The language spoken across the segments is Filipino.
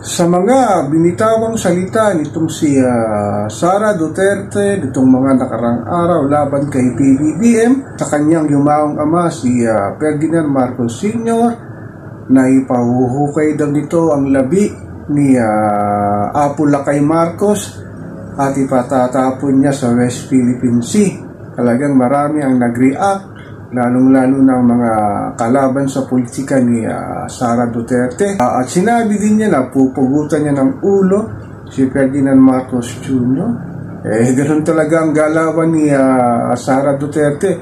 Sa mga binitawang salita nitong si Sara Duterte nitong mga nakarang araw laban kay PBBM sa kanyang yumaong ama si Ferdinand Marcos Sr. na ipahuhukay daw nito ang labi ni Apo Lakay Marcos at ipatatapon niya sa West Philippine Sea. Talagang marami ang nag-react, lalong-lalo ng mga kalaban sa politika ni Sara Duterte. At sinabi din niya na pupugutan niya ng ulo si Ferdinand Marcos Jr. Ganoon talaga ang galawan ni Sara Duterte.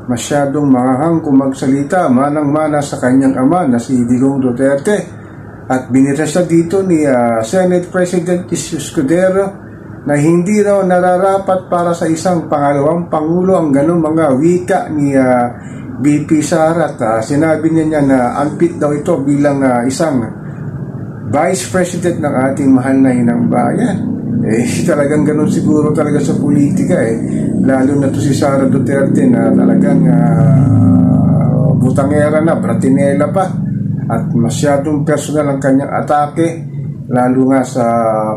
Masyadong mangahang kung magsalita, manang-mana sa kanyang ama na si Digong Duterte. At binira siya dito ni Senate President Isko Escudero na hindi raw nararapat para sa isang pangalawang pangulo ang ganun mga wika ni BP Sara. At sinabi niya na unfit daw ito bilang isang vice president ng ating mahal na inang bayan. Talagang ganun siguro talaga sa politika lalo na to si Sara Duterte na talagang butangera na, bratinela pa, at masyadong personal ang kanyang atake lalo nga sa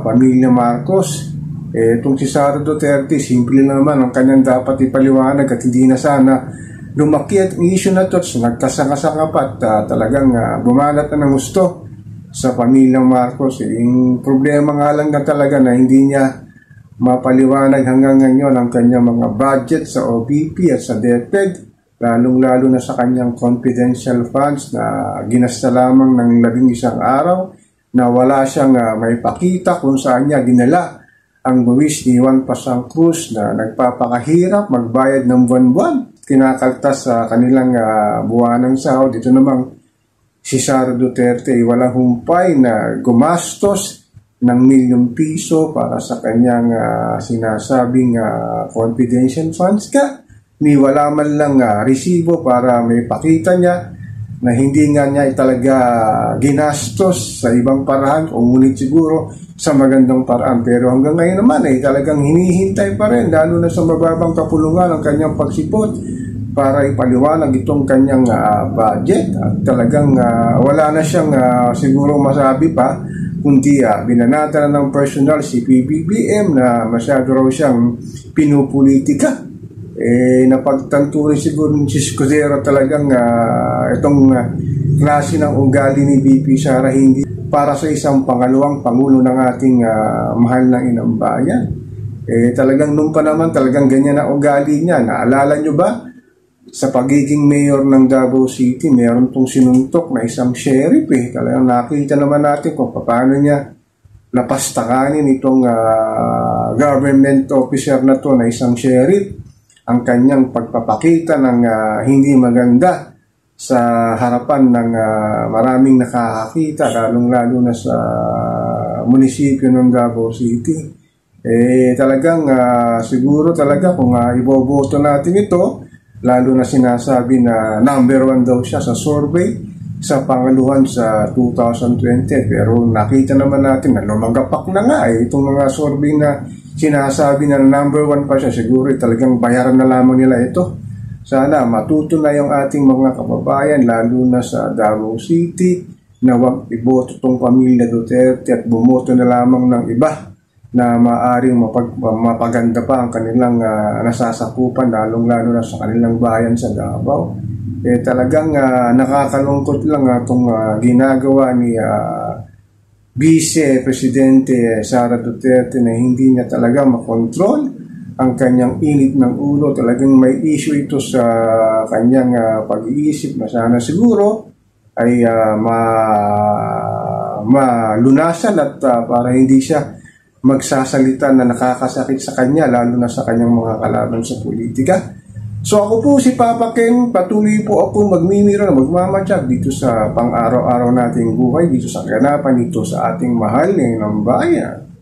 pamilya Marcos. Itong si Sara Duterte, simple naman ang kanyang dapat ipaliwanag at hindi na sana lumaki at issue na to. Nagkasanga-sanga pa at talagang bumalat na ng gusto sa pamilyang Marcos. Yung problema nga lang na talaga na hindi niya mapaliwanag hanggang ngayon ang kanyang mga budget sa OBP at sa DepEd, lalong-lalo na sa kanyang confidential funds na ginasta lamang ng 11 araw na wala siyang maipakita kung saan niya dinala ang buwis ni Juan Pasang Cruz na nagpapakahirap magbayad ng buwan-buwan, kinakaltas sa kanilang buwanang sahod. Dito namang si Sara Duterte walang humpay na gumastos ng ₱1,000,000 para sa kanyang sinasabing confidential funds ni wala man lang resibo para may pakita niya na hindi nga niya talaga ginastos sa ibang paraan o ngunit siguro sa magandang paraan. Pero hanggang ngayon naman talagang hinihintay pa rin, lalo na sa mababang kapulungan ang kanyang pagsipot para ipaliwanag itong kanyang budget. At talagang wala na siyang siguro masabi pa, kundi binanata na ng personal si PBBM na masyado raw siyang pinupolitika. Napagtanto rin siguro ni Escudero talagang itong klase ng ugali ni BP Sara hindi para sa isang pangalawang pangulo ng ating mahal na inang bayan. Talagang nung pa naman talagang ganyan na ugali niya. Naalala nyo ba sa pagiging mayor ng Davao City, meron tong sinuntok na isang sheriff. Talagang nakita naman natin kung paano niya napastakanin itong government officer na to na isang sheriff. Ang kanyang pagpapakita ng hindi maganda sa harapan ng maraming nakakakita, lalong-lalo na sa munisipyo ng Davao City. Talagang siguro talaga kung iboboto natin ito, lalo na sinasabi na number 1 daw siya sa survey sa pangaluhan sa 2020. Pero nakita naman natin na lumagapak na nga itong mga survey na sinasabi na number 1 pa siya. Siguro talagang bayaran na lamang nila ito. Sana matuto na yung ating mga kababayan, lalo na sa Davao City, na wag iboto itong pamilya Duterte at bumoto na lamang ng iba na maaring mapaganda pa ang kanilang nasasakupan, lalong-lalo na sa kanilang bayan sa Davao. Talagang nakakalungkot lang itong ginagawa ni Vice Presidente Sara Duterte na hindi niya talaga makontrol ang kanyang init ng ulo. Talagang may issue ito sa kanyang pag-iisip na sana siguro ay malunasan at para hindi siya magsasalita na nakakasakit sa kanya, lalo na sa kanyang mga kalaban sa politika. So ako po si Papa Ken, patuloy po ako magmimira na magmamatsyag dito sa pang-araw-araw nating buhay, dito sa kaganapan dito sa ating mahal ng bayan.